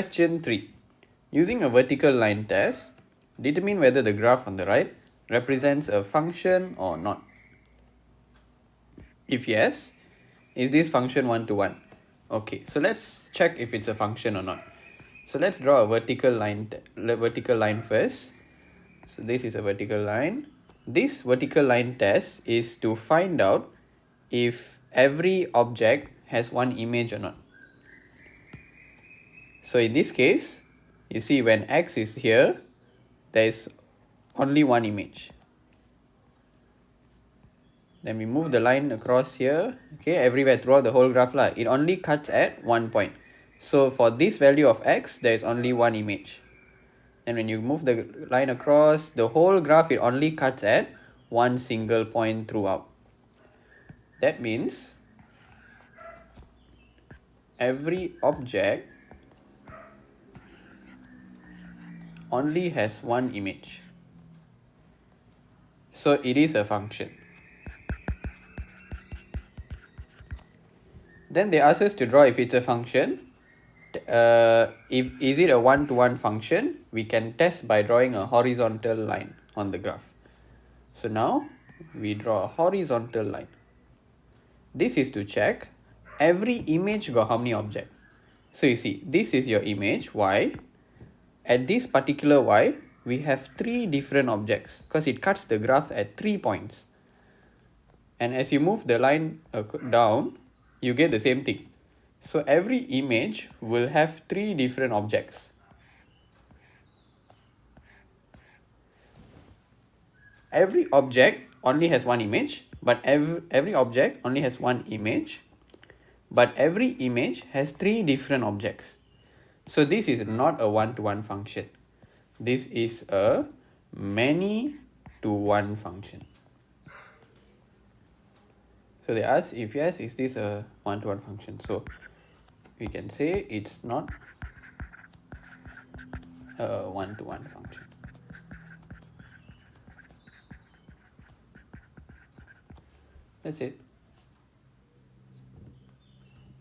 Question 3. Using a vertical line test, determine whether the graph on the right represents a function or not. If yes, is this function one-to-one? Okay, so let's check if it's a function or not. So let's draw a vertical line first. So this is a vertical line. This vertical line test is to find out if every object has one image or not. So in this case, you see when x is here, there is only one image. Then we move the line across here, okay, everywhere throughout the whole graph it only cuts at one point. So for this value of x, there is only one image. And when you move the line across the whole graph, it only cuts at one single point throughout. That means every object only has one image. So it is a function. Then they ask us to draw if it's a function. If is it a one-to-one function, we can test by drawing a horizontal line on the graph. So now we draw a horizontal line. This is to check every image got how many objects. So you see, this is your image y. At this particular y, we have 3 different objects because it cuts the graph at 3 points. And as you move the line down, you get the same thing. So every image will have 3 different objects. Every object only has one image, but every object only has one image, but every image has 3 different objects. So this is not a one-to-one function. This is a many-to-one function. So they ask if yes, is this a one-to-one function? So we can say it's not a one-to-one function. That's it.